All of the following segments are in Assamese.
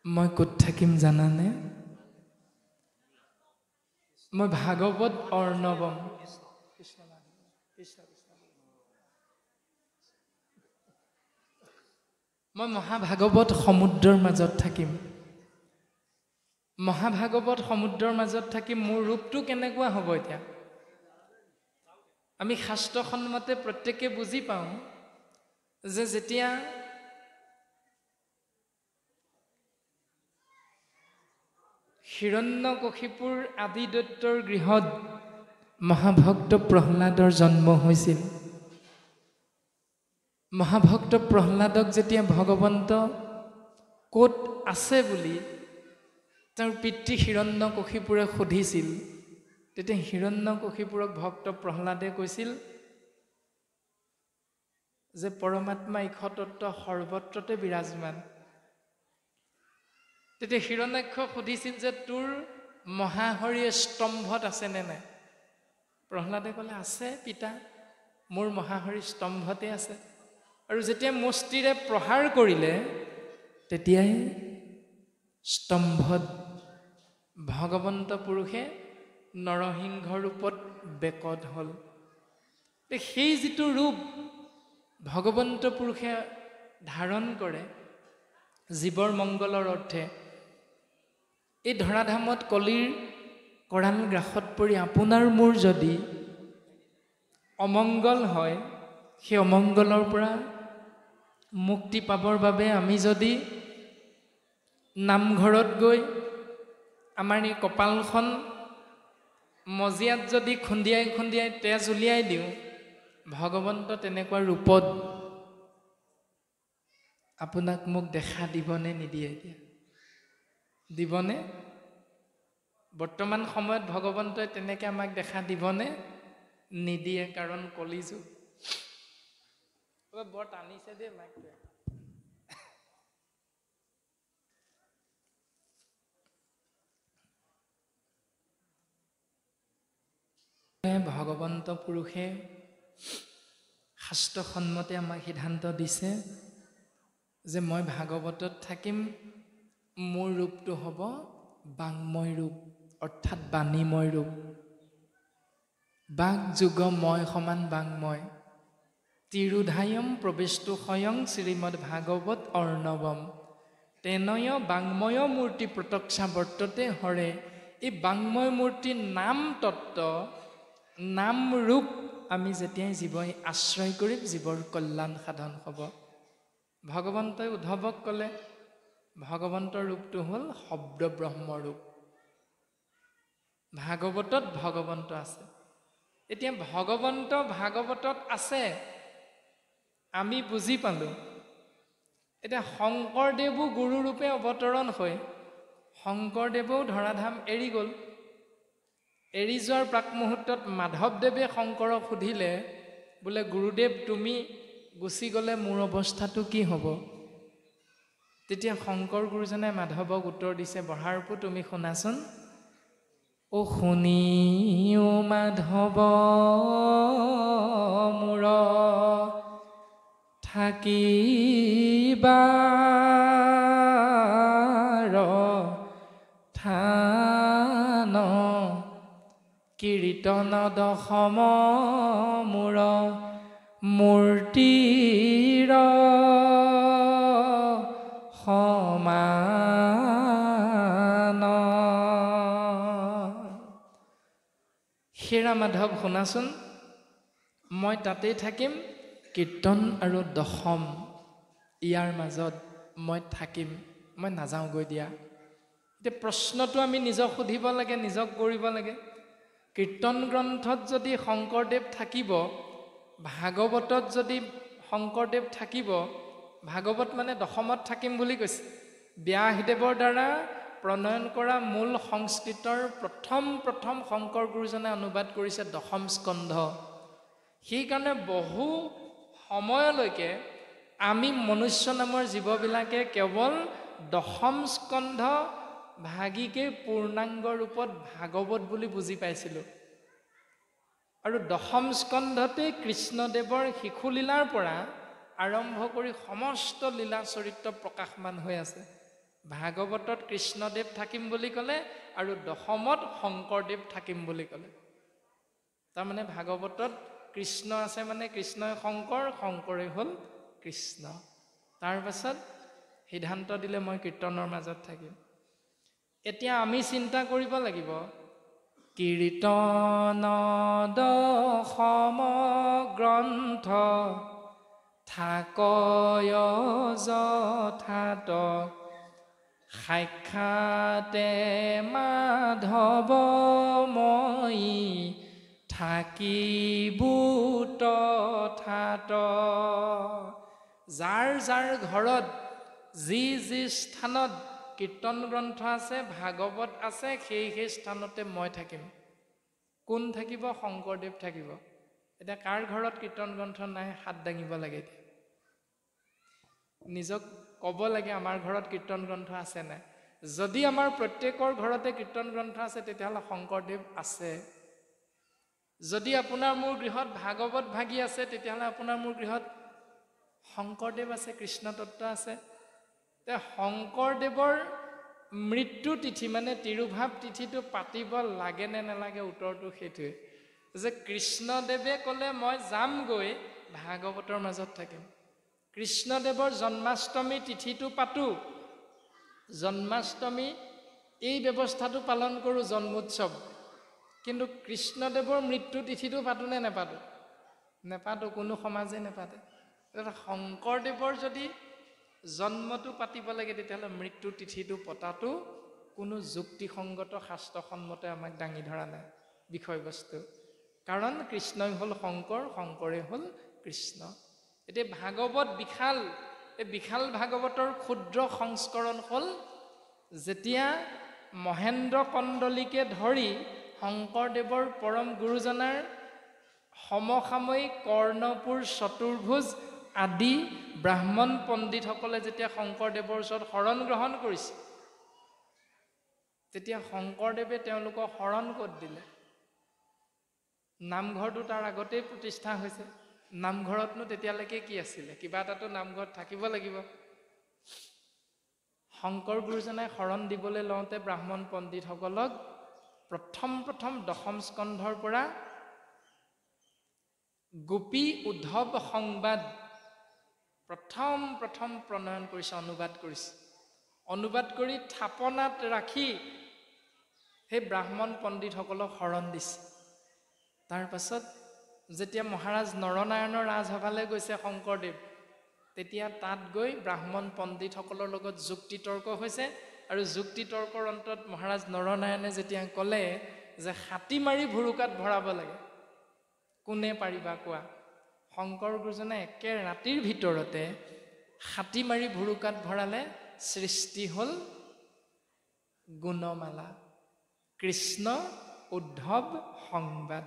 মই ক'ত থাকিম জানানে? মই ভাগৱত অৰ্ণৱম। মই মহাভাগৱত সমুদ্ৰৰ মাজত থাকিম। মহাভাগৱত সমুদ্ৰৰ মাজত থাকিম। মোৰ ৰূপটো কেনেকুৱা হ'ব এতিয়া? আমি শাস্ত্ৰসন্মতে প্ৰত্যেকে বুজি পাওঁ যে যেতিয়া হিৰণ্যকশিপুৰ আদি দৈত্যৰ গৃহত মহাভক্ত প্ৰহ্লাদৰ জন্ম হৈছিল, মহাভক্ত প্ৰহ্লাদক যেতিয়া ভগৱন্ত ক'ত আছে বুলি তেওঁৰ পিতৃ হিৰণ্যকশিপুৰে সুধিছিল, তেতিয়া হিৰণ্যকশিপুৰক ভক্ত প্ৰহ্লাদে কৈছিল যে পৰমাত্মা ইক্ষতত্ত্ব সৰ্বত্ৰতে বিৰাজমান। তেতিয়া হিৰণ্যাক্ষক সুধিছিল যে তোৰ মহাহৰিয়ে স্তম্ভত আছেনে নাই? প্ৰহ্লাদে ক'লে, আছে পিতা, মোৰ মহাহৰি স্তম্ভতে আছে। আৰু যেতিয়া মুষ্টিৰে প্ৰহাৰ কৰিলে তেতিয়াই স্তম্ভত ভগৱন্ত পুৰুষে নৰসিংহ ৰূপত বেকত হ'ল। সেই যিটো ৰূপ ভগৱন্ত পুৰুষে ধাৰণ কৰে জীৱৰ মংগলৰ অৰ্থে, এই ধৰাধামত কলিৰ কৰাল গ্ৰাসত পৰি আপোনাৰ মোৰ যদি অমংগল হয়, সেই অমংগলৰ পৰা মুক্তি পাবৰ বাবে আমি যদি নামঘৰত গৈ আমাৰ এই কপালখন মজিয়াত যদি খুন্দিয়াই খুন্দিয়াই তেজ উলিয়াই দিওঁ, ভগৱন্ত তেনেকুৱা ৰূপত আপোনাক মোক দেখা দিবনে নিদিয়ে? এতিয়া দিবনে? বৰ্তমান সময়ত ভগৱন্তই তেনেকৈ আমাক দেখা দিবনে? নিদিয়ে, কাৰণ কলিযুগ। বৰ টানিছে দেই মাইকটোৱে। ভগৱন্ত পুৰুষে শাস্ত্ৰসন্মতে আমাক সিদ্ধান্ত দিছে যে মই ভাগৱতত থাকিম, মোৰ ৰূপটো হ'ব বাংময় ৰূপ, অৰ্থাৎ বাণীময় ৰূপ। বাক যুগ মই সমান বাংময়, তিৰুধায়ম প্ৰবেশটো স্বয়ং শ্ৰীমদ ভাগৱত অৰ্ণৱম, তেনয় বাংময় মূৰ্তি প্ৰতক্ষা বৰ্ততে হৰে। এই বাংময় মূৰ্তিৰ নাম তত্ত্ব, নাম ৰূপ আমি যেতিয়াই জীৱই আশ্ৰয় কৰিম, জীৱৰ কল্যাণ সাধন হ'ব। ভগৱন্তই উদ্ধৱক ক'লে, ভগৱন্তৰ ৰূপটো হ'ল শব্দ ব্ৰহ্মৰূপ। ভাগৱতত ভগৱন্ত আছে। এতিয়া ভগৱন্ত ভাগৱতত আছে, আমি বুজি পালোঁ। এতিয়া শংকৰদেৱো গুৰুৰূপে অৱতৰণ হৈ শংকৰদেৱেও ধৰাধাম এৰি গ'ল। এৰি যোৱাৰ প্ৰাক মুহূৰ্তত মাধৱদেৱে শংকৰক সুধিলে, বোলে গুৰুদেৱ তুমি গুচি গ'লে মোৰ অৱস্থাটো কি হ'ব? তেতিয়া শংকৰ গুৰুজনে মাধৱক উত্তৰ দিছে, বঢ়াৰপো তুমি শুনাচোন। অ শুনিও মাধৱ মোৰ থাকিবাৰ থান, কীৰ্তন দশম মোৰ মূৰ্তিৰ সমান। হেৰা মাধৱ শুনাচোন, মই তাতেই থাকিম, কীৰ্তন আৰু দশম ইয়াৰ মাজত মই থাকিম, মই নাযাওঁগৈ দিয়া। এতিয়া প্ৰশ্নটো আমি নিজক সুধিব লাগে, নিজক কৰিব লাগে। কীৰ্তন গ্ৰন্থত যদি শংকৰদেৱ থাকিব, ভাগৱতত যদি শংকৰদেৱ থাকিব, ভাগৱত মানে দশমত থাকিম বুলি কৈছে। ব্যাসদেৱৰ দ্বাৰা প্ৰণয়ন কৰা মূল সংস্কৃতৰ প্ৰথম শংকৰ গুৰুজনে অনুবাদ কৰিছে দশম স্কন্ধ। সেইকাৰণে বহু সময়লৈকে আমি মনুষ্য নামৰ জীৱবিলাকে কেৱল দশম স্কন্ধ ভাগিকে পূৰ্ণাংগ ৰূপত ভাগৱত বুলি বুজি পাইছিলোঁ। আৰু দশম স্কন্ধতে কৃষ্ণদেৱৰ শিশুলীলাৰ পৰা আৰম্ভ কৰি সমস্ত লীলা চৰিত্ৰ প্ৰকাশমান হৈ আছে। ভাগৱতত কৃষ্ণদেৱ থাকিম বুলি ক'লে আৰু দশমত শংকৰদেৱ থাকিম বুলি ক'লে। তাৰমানে ভাগৱতত কৃষ্ণ আছে মানে কৃষ্ণই শংকৰ, শংকৰে হ'ল কৃষ্ণ। তাৰ পাছত সিদ্ধান্ত দিলে মই কীৰ্তনৰ মাজত থাকিম। এতিয়া আমি চিন্তা কৰিব লাগিব, কীৰ্তন দশম গ্ৰন্থ থাকয় যথাত সাক্ষাতে মাধৱ মই থাকিবো তথাত। যাৰ যাৰ ঘৰত যি যি স্থানত কীৰ্তন গ্ৰন্থ আছে, ভাগৱত আছে, সেই সেই স্থানতে মই থাকিম। কোন থাকিব? শংকৰদেৱ থাকিব। এতিয়া কাৰ ঘৰত কীৰ্তন গ্ৰন্থ নাই হাত দাঙিব লাগে। নিজক ক'ব লাগে আমাৰ ঘৰত কীৰ্তন গ্ৰন্থ আছে নাই। যদি আমাৰ প্ৰত্যেকৰ ঘৰতে কীৰ্তন গ্ৰন্থ আছে তেতিয়াহ'লে শংকৰদেৱ আছে। যদি আপোনাৰ মোৰ গৃহত ভাগৱত ভাগি আছে তেতিয়াহ'লে আপোনাৰ মোৰ গৃহত শংকৰদেৱ আছে, কৃষ্ণ তত্ত্ব আছে। শংকৰদেৱৰ মৃত্যু তিথি মানে তিৰুভাৱ তিথিটো পাতিব লাগে নে নালাগে? উত্তৰটো সেইটোৱে যে কৃষ্ণদেৱে ক'লে মই যামগৈ, ভাগৱতৰ মাজত থাকিম। কৃষ্ণদেৱৰ জন্মাষ্টমী তিথিটো পাতো, জন্মাষ্টমী এই ব্যৱস্থাটো পালন কৰোঁ, জন্মোৎসৱ। কিন্তু কৃষ্ণদেৱৰ মৃত্যু তিথিটো পাতোনে নেপাতো? নেপাতো, কোনো সমাজে নেপাতে। শংকৰদেৱৰ যদি জন্মটো পাতিব লাগে তেতিয়াহ'লে মৃত্যু তিথিটো পতাটো কোনো যুক্তিসংগত শাস্ত্ৰসন্মতে আমাক দাঙি ধৰা নাই বিষয়বস্তু। কাৰণ কৃষ্ণই হ'ল শংকৰ, শংকৰে হ'ল কৃষ্ণ। এতিয়া ভাগৱত বিশাল, এই বিশাল ভাগৱতৰ ক্ষুদ্ৰ সংস্কৰণ হ'ল যেতিয়া মহেন্দ্ৰ কণ্ডলীকে ধৰি শংকৰদেৱৰ পৰম গুৰুজনাৰ সমসাময়িক কৰ্ণপুৰ, চতুৰ্ভুজ আদি ব্ৰাহ্মণ পণ্ডিতসকলে যেতিয়া শংকৰদেৱৰ ওচৰত শৰণ গ্ৰহণ কৰিছে, তেতিয়া শংকৰদেৱে তেওঁলোকক শৰণ ক'ত দিলে? নামঘৰটো তাৰ আগতেই প্ৰতিষ্ঠা হৈছে। নামঘৰতনো তেতিয়ালৈকে কি আছিলে? কিবা এটাতো নামঘৰত থাকিব লাগিব। শংকৰ গুৰুজনাই শৰণ দিবলৈ লওঁতে ব্ৰাহ্মণ পণ্ডিতসকলক প্ৰথম দশম স্কন্ধৰ পৰা গোপী উদ্ধৱ সংবাদ প্ৰথম প্ৰণয়ন কৰিছে, অনুবাদ কৰিছে। অনুবাদ কৰি থাপনাত ৰাখি সেই ব্ৰাহ্মণ পণ্ডিতসকলক শৰণ দিছে। তাৰ পাছত যেতিয়া মহাৰাজ নৰনাৰায়ণৰ ৰাজসভালৈ গৈছে শংকৰদেৱ, তেতিয়া তাত গৈ ব্ৰাহ্মণ পণ্ডিতসকলৰ লগত যুক্তি তৰ্ক হৈছে। আৰু যুক্তি তৰ্কৰ অন্তত মহাৰাজ নৰনাৰায়ণে যেতিয়া ক'লে যে হাতী মাৰি ভুৰুকাত ভৰাব লাগে, কোনে পাৰিবা কোৱা? শংকৰ গুৰুজনে একে ৰাতিৰ ভিতৰতে হাতী মাৰি ভুৰুকাত ভৰালে। সৃষ্টি হ'ল গুণমালা, কৃষ্ণ উদ্ধৱ সংবাদ।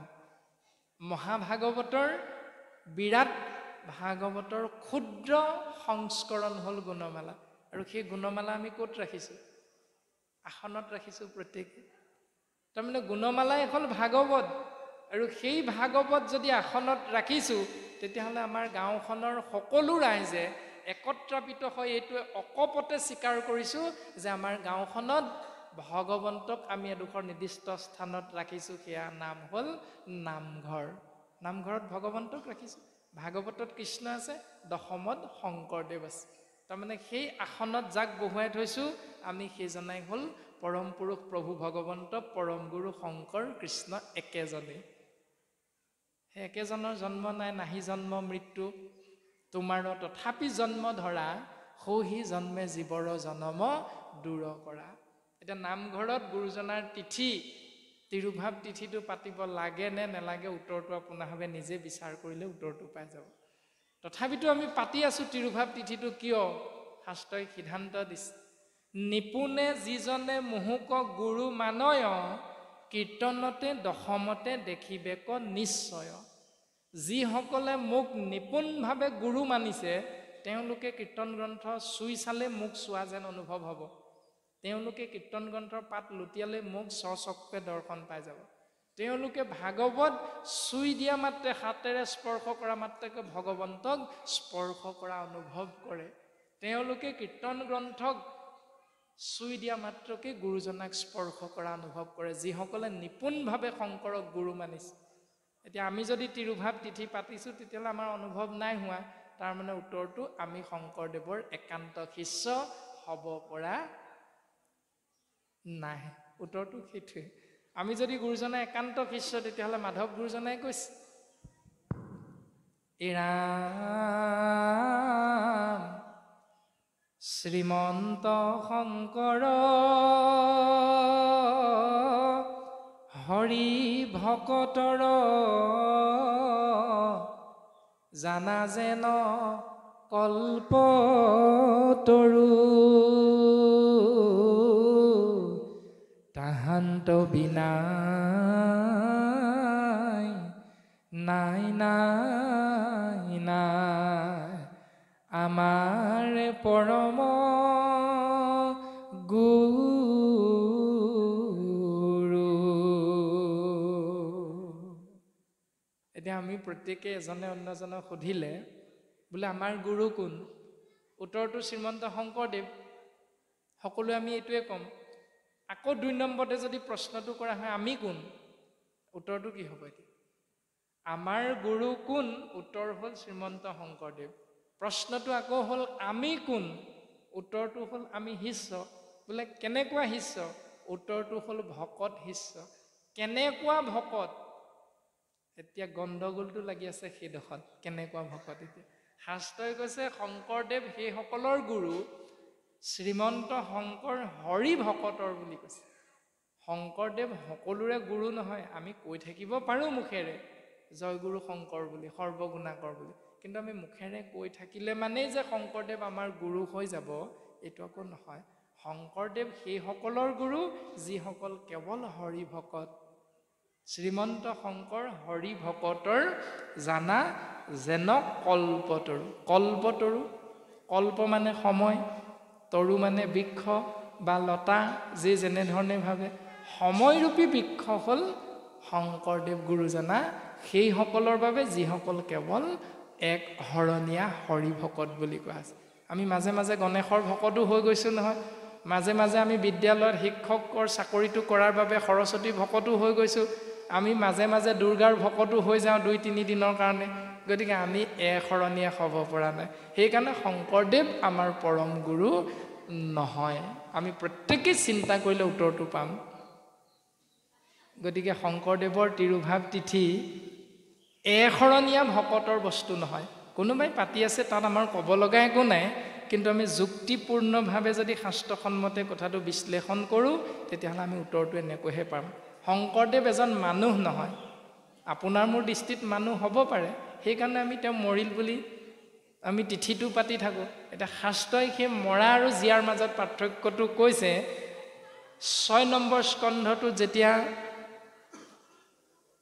মহাভাগৱতৰ বিৰাট ভাগৱতৰ ক্ষুদ্ৰ সংস্কৰণ হ'ল গুণমালা। আৰু সেই গুণমালা আমি ক'ত ৰাখিছোঁ? আসনত ৰাখিছোঁ প্ৰত্যেকে। তাৰমানে গুণমালাই হ'ল ভাগৱত। আৰু সেই ভাগৱত যদি আসনত ৰাখিছোঁ তেতিয়াহ'লে আমাৰ গাঁওখনৰ সকলো ৰাইজে একত্ৰাপিত হৈ এইটোৱে অকপতে স্বীকাৰ কৰিছোঁ যে আমাৰ গাঁওখনত ভগৱন্তক আমি এডোখৰ নিৰ্দিষ্ট স্থানত ৰাখিছোঁ। সেয়া নাম হ'ল নামঘৰ। নামঘৰত ভগৱন্তক ৰাখিছোঁ। ভাগৱতত কৃষ্ণ আছে, দশমত শংকৰদেৱ আছে। তাৰমানে সেই আসনত যাক বহুৱাই থৈছোঁ আমি সেইজনাই হ'ল পৰম পুৰুষ প্ৰভু ভগৱন্ত, পৰম গুৰু শংকৰ কৃষ্ণ একেজনেই। সেই একেজনৰ জন্ম নাই, নাহি জন্ম মৃত্যু তোমাৰ, তথাপি জন্ম ধৰা সৌহি জন্মে জীৱৰ জনম দূৰ কৰা। এতিয়া নামঘৰত গুৰুজনাৰ তিথি, তিৰুভাৱ তিথিটো পাতিব লাগে নে নেলাগে? উত্তৰটো আপোনাভাৱে নিজে বিচাৰ কৰিলে উত্তৰটো পাই যাব। তথাপিতো আমি পাতি আছোঁ তিৰুভাৱ তিথিটো। কিয়? শাস্ত্ৰই সিদ্ধান্ত দিছে, নিপুণে যিজনে মোহোক গুৰু মানয়, কীৰ্তনতে দশমতে দেখিবেক নিশ্চয়। যিসকলে মোক নিপুণভাৱে গুৰু মানিছে তেওঁলোকে কীৰ্তন গ্ৰন্থ চুই চালে মোক চোৱা যেন অনুভৱ হ'ব। তেওঁলোকে কীৰ্তন গ্ৰন্থৰ পাত লুটিয়ালে মোক স্বচক্ষুৱে দৰ্শন পাই যাব। তেওঁলোকে ভাগৱত চুই দিয়া মাত্ৰে, হাতেৰে স্পৰ্শ কৰা মাত্ৰকে ভগৱন্তক স্পৰ্শ কৰা অনুভৱ কৰে। তেওঁলোকে কীৰ্তন গ্ৰন্থক চুই দিয়া মাত্ৰকে গুৰুজনাক স্পৰ্শ কৰা অনুভৱ কৰে, যিসকলে নিপুণভাৱে শংকৰক গুৰু মানিছে। এতিয়া আমি যদি তিৰুভাৱ তিথি পাতিছোঁ, তেতিয়াহ'লে আমাৰ অনুভৱ নাই হোৱা। তাৰমানে উত্তৰটো আমি শংকৰদেৱৰ একান্ত শিষ্য হ'ব পৰা নাই। উত্তৰটো সেইটোৱে। আমি যদি গুৰুজনাৰ একান্ত শিষ্য, তেতিয়াহ'লে মাধৱ গুৰুজনাই কৈছে, ৰাম শ্ৰীমন্ত শংকৰ হৰি ভকতৰ জানা যেন কল্পতৰু তাহান্ত বিনা নাই নাই নাই আমাৰ পৰম গুৰু। এতিয়া আমি প্ৰত্যেকে এজনে অন্যজনক সুধিলে, বোলে আমাৰ গুৰু কোন? উত্তৰটো শ্ৰীমন্ত শংকৰদেৱ। সকলোৱে আমি এইটোৱে ক'ম। আকৌ ২ নম্বৰতে যদি প্ৰশ্নটো কৰা হয়, আমি কোন? উত্তৰটো কি হ'ব? এতিয়া আমাৰ গুৰু কোন? উত্তৰ হ'ল শ্ৰীমন্ত শংকৰদেৱ। প্ৰশ্নটো আকৌ হ'ল আমি কোন? উত্তৰটো হ'ল আমি শিষ্য। বোলে কেনেকুৱা শিষ্য? উত্তৰটো হ'ল ভকত শিষ্য। কেনেকুৱা ভকত? এতিয়া গণ্ডগোলটো লাগি আছে সেইডোখৰত, কেনেকুৱা ভকত। এতিয়া শাস্ত্ৰই কৈছে শংকৰদেৱ সেইসকলৰ গুৰু, শ্ৰীমন্ত শংকৰ হৰি ভকতৰ বুলি কৈছে। শংকৰদেৱ সকলোৰে গুৰু নহয়। আমি কৈ থাকিব পাৰোঁ মুখেৰে জয়গুৰু শংকৰ বুলি, সৰ্বগুণাকৰ বুলি, কিন্তু আমি মুখেৰে কৈ থাকিলে মানেই যে শংকৰদেৱ আমাৰ গুৰু হৈ যাব, এইটো আকৌ নহয়। শংকৰদেৱ সেইসকলৰ গুৰু যিসকল কেৱল হৰি ভকত। শ্ৰীমন্ত শংকৰ হৰি ভকতৰ জানা যেন কল্পতৰু। কল্পতৰু, কল্প মানে সময়, তৰু মানে বৃক্ষ বা লতা, যি যেনেধৰণে ভাবে। সময়ৰূপী বৃক্ষ হ'ল শংকৰদেৱ গুৰুজনা, সেইসকলৰ বাবে যিসকল কেৱল এক হৰণীয়া হৰি ভকত বুলি কোৱা আছে। আমি মাজে মাজে গণেশৰ ভকতো হৈ গৈছোঁ নহয়। মাজে মাজে আমি বিদ্যালয়ত শিক্ষকৰ চাকৰিটো কৰাৰ বাবে সৰস্বতী ভকতো হৈ গৈছোঁ। আমি মাজে মাজে দুৰ্গাৰ ভকতো হৈ যাওঁ ২-৩ দিনৰ কাৰণে। গতিকে আমি এশৰণীয়া হ'ব পৰা নাই। সেইকাৰণে শংকৰদেৱ আমাৰ পৰম গুৰু নহয়। আমি প্ৰত্যেকেই চিন্তা কৰিলে উত্তৰটো পাম। গতিকে শংকৰদেৱৰ তিৰুভাৱ তিথি এশৰণীয়া ভকতৰ বস্তু নহয়। কোনোবাই পাতি আছে, তাত আমাৰ ক'ব লগা একো নাই, কিন্তু আমি যুক্তিপূৰ্ণভাৱে যদি শাস্ত্ৰসন্মতে কথাটো বিশ্লেষণ কৰোঁ, তেতিয়াহ'লে আমি উত্তৰটো এনেকৈহে পাম। শংকৰদেৱ এজন মানুহ নহয়। আপোনাৰ মোৰ দৃষ্টিত মানুহ হ'ব পাৰে, সেইকাৰণে আমি তেওঁ মৰিল বুলি আমি তিথিটো পাতি থাকোঁ। এতিয়া শাস্ত্ৰই সেই মৰা আৰু জীয়াৰ মাজত পাৰ্থক্যটো কৈছে। ৬ নম্বৰ স্কন্ধটো যেতিয়া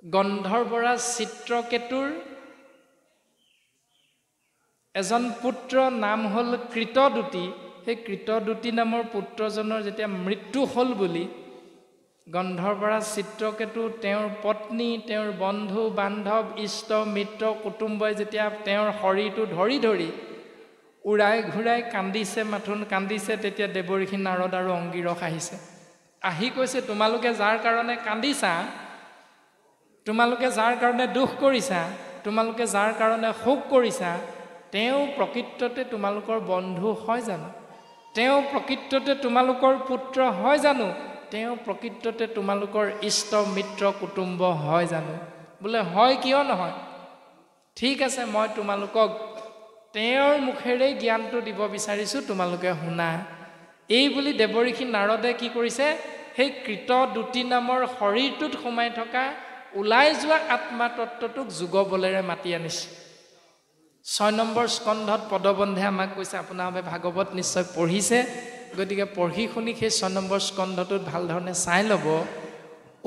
গন্ধৰ্বৰাজ চিত্ৰকেতুৰ এজন পুত্ৰ নাম হ'ল কৃতদূতি, সেই কৃতদূতি নামৰ পুত্ৰজনৰ যেতিয়া মৃত্যু হ'ল বুলি গন্ধৰ্বৰাজ চিত্ৰকেতু, তেওঁৰ পত্নী, তেওঁৰ বন্ধু বান্ধৱ, ইষ্ট মিত্ৰ কুটুম্বই যেতিয়া তেওঁৰ শৰীৰটো ধৰি ধৰি উৰাই ঘূৰাই কান্দিছে, মাথোন কান্দিছে, তেতিয়া দেৱঋষি নাৰদ আৰু অংগীৰস আহিছে। আহি কৈছে, তোমালোকে যাৰ কাৰণে কান্দিছা, তোমালোকে যাৰ কাৰণে দুখ কৰিছা, তোমালোকে যাৰ কাৰণে শোক কৰিছা, তেওঁ প্ৰকৃততে তোমালোকৰ বন্ধু হয় জানো? তেওঁ প্ৰকৃততে তোমালোকৰ পুত্ৰ হয় জানো? তেওঁ প্ৰকৃততে তোমালোকৰ ইষ্ট মিত্ৰ কুটুম্ব হয় জানো? বোলে হয়, কিয় নহয়? ঠিক আছে, মই তোমালোকক তেওঁৰ মুখেৰে জ্ঞানটো দিব বিচাৰিছোঁ, তোমালোকে শুনা। এই বুলি দেৱঋষি নাৰদে কি কৰিছে? সেই কৃতদূতি নামৰ শৰীৰটোত সোমাই থকা ওলাই যোৱা আত্মা তত্ত্বটোক যোগ বলেৰে মাতি আনিছে। ৬ নম্বৰ স্কন্ধত পদবন্ধে আমাক কৈছে, আপোনালোকে ভাগৱত নিশ্চয় পঢ়িছে, গতিকে পঢ়ি শুনি সেই ৬ নম্বৰ স্কন্ধটোত ভাল ধৰণে চাই ল'ব।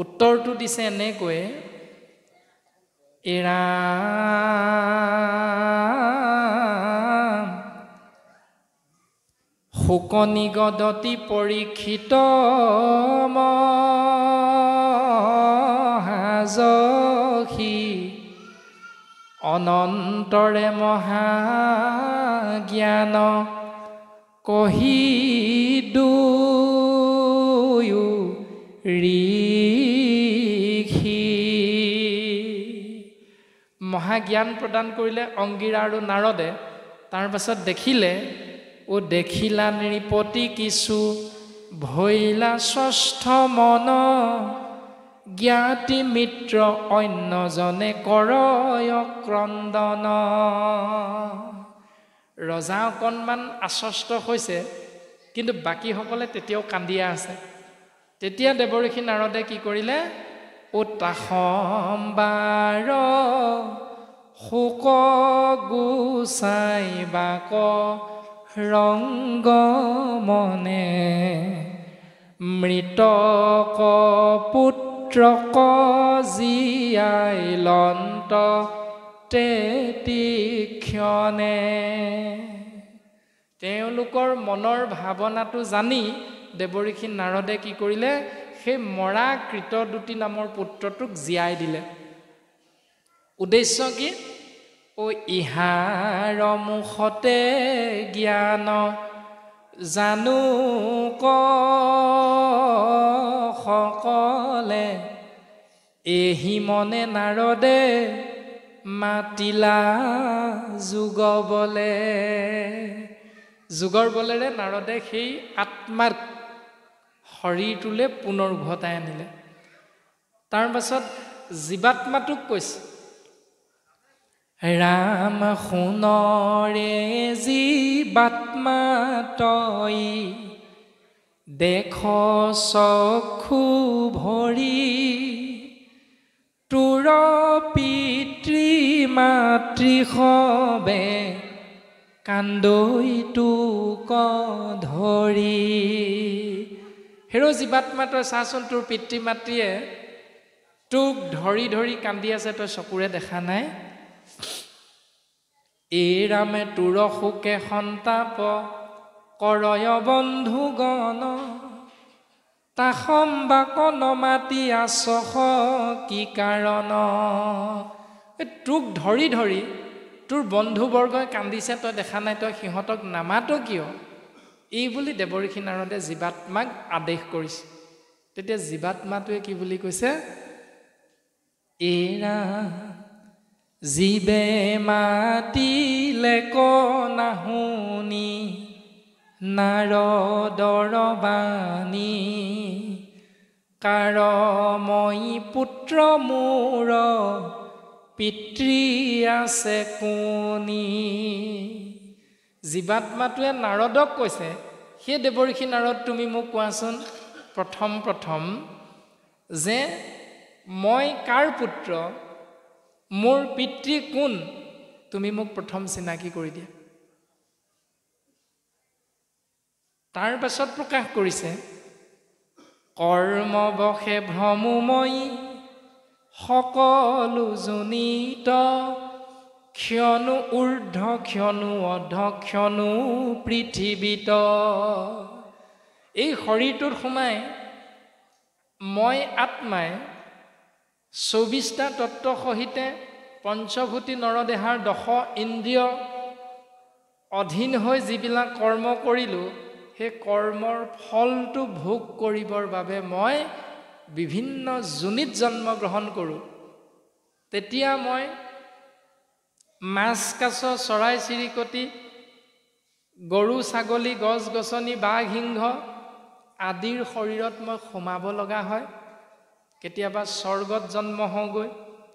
উত্তৰটো দিছে এনেকৈ, এৰা শোকনিগদতি পৰীক্ষিত মহাযশী অনন্তৰে মহাজ্ঞান কহি ঋষি মহাজ্ঞান প্ৰদান কৰিলে অংগীৰা আৰু নাৰদে। তাৰ পাছত দেখিলে দেখিলা নৃপতি কিছু ভৈলা ষষ্ঠ মন জ্ঞাতি মিত্ৰ অন্যজনে কৰয় ক্ৰন্দন। ৰজা অকণমান আশ্বস্ত হৈছে, কিন্তু বাকীসকলে তেতিয়াও কান্দিয়া আছে। তেতিয়া দেৱঋষি নাৰদে কি কৰিলে, তাসম্বাৰ শোক গুচাই বাক ৰংগ মনে মৃতক পুত্ৰক জীয়াই লন্ত তেতিক্ষণে। তেওঁলোকৰ মনৰ ভাৱনাটো জানি দেৱঋষি নাৰদে কি কৰিলে, সেই মৰা কৃতদূতি নামৰ পুত্ৰটোক জীয়াই দিলে। উদ্দেশ্য কি, ইহাৰ মুখতে জ্ঞান জানো সকলে এহি মনে নাৰদে মাতিলা যোগ বলে। যোগৰ বলেৰে নাৰদে সেই আত্মাৰ শৰীৰটোলৈ পুনৰ উভতাই আনিলে। তাৰ পাছত জীৱাত্মাটোক কৈছে, ৰাম শুনৰে জীৱাত্মা তই দেখ চক্ষু ভৰি তোৰ পিতৃ মাতৃ সবে কান্দৈ তোক ধৰি। হেৰ' জীৱাত্মা, তই চাচোন, তোৰ পিতৃ মাতৃয়ে তোক ধৰি ধৰি কান্দি আছে, তই চকুৰে দেখা নাই? এই ৰামে তোৰ শোকে সন্তাপ কৰয় বন্ধুগণ তাসম্বাক নমাতি আছস কি কাৰণ। তোক ধৰি ধৰি তোৰ বন্ধুবৰ্গই কান্দিছে, তই দেখা নাই? তই সিহঁতক নামাত কিয়? এই বুলি দেৱঋষি নাৰদে জীৱাত্মাক আদেশ কৰিছে। তেতিয়া জীৱাত্মাটোৱে কি বুলি কৈছে, এৰা জীৱে মাতিলে ক নাশুনি নাৰদৰ বাণী কাৰ মই পুত্ৰ মোৰ পিতৃ আছে কোনি। জীৱাত্মাটোৱে নাৰদক কৈছে, সেই দেৱঋষি নাৰদ, তুমি মোক কোৱাচোন প্ৰথম যে মই কাৰ পুত্ৰ, মোৰ পিতৃ কোন, তুমি মোক প্ৰথম চিনাকি কৰি দিয়া। তাৰ পাছত প্ৰকাশ কৰিছে, কৰ্মবশে ভ্ৰমময়ী সকলো জনিত ক্ষণো ঊৰ্ধ্ব ক্ষণো অধ ক্ষণো পৃথিৱীত। এই শৰীৰটোত সোমাই মই আত্মাই 24টা তত্ত্ব সহিতে পঞ্চভূতি নৰদেহাৰ 10 ইন্দ্ৰিয় অধীন হৈ যিবিলাক কৰ্ম কৰিলোঁ, সেই কৰ্মৰ ফলটো ভোগ কৰিবৰ বাবে মই বিভিন্ন যোনিত জন্ম গ্ৰহণ কৰোঁ। তেতিয়া মই মাছ কাছ চৰাই চিৰিকটি গৰু ছাগলী গছ গছনি বাঘ সিংহ আদিৰ শৰীৰত মই সোমাব লগা হয়। কেতিয়াবা স্বৰ্গত জন্ম হওঁগৈ,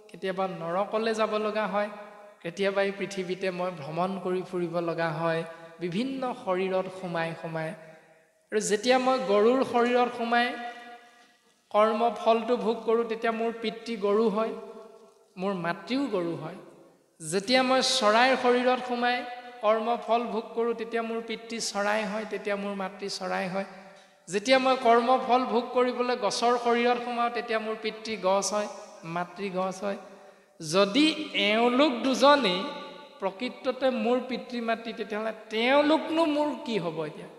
কেতিয়াবা নৰকলৈ যাব লগা হয়, কেতিয়াবা এই পৃথিৱীতে মই ভ্ৰমণ কৰি ফুৰিব লগা হয় বিভিন্ন শৰীৰত সোমাই সোমাই। আৰু যেতিয়া মই গৰুৰ শৰীৰত সোমাই কৰ্ম ফলটো ভোগ কৰোঁ, তেতিয়া মোৰ পিতৃ গৰু হয়, মোৰ মাতৃও গৰু হয়। যেতিয়া মই চৰাইৰ শৰীৰত সোমাই কৰ্ম ফল ভোগ কৰোঁ, তেতিয়া মোৰ পিতৃ চৰাই হয়, তেতিয়া মোৰ মাতৃ চৰাই হয়। যেতিয়া মই কৰ্ম ফল ভোগ কৰিবলৈ গছৰ শৰীৰত সোমাওঁ, তেতিয়া মোৰ পিতৃ গছ হয়, মাতৃ গছ হয়। যদি এওঁলোক দুজনেই প্ৰকৃততে মোৰ পিতৃ মাতৃ, তেতিয়াহ'লে তেওঁলোকনো মোৰ কি হ'ব এতিয়া?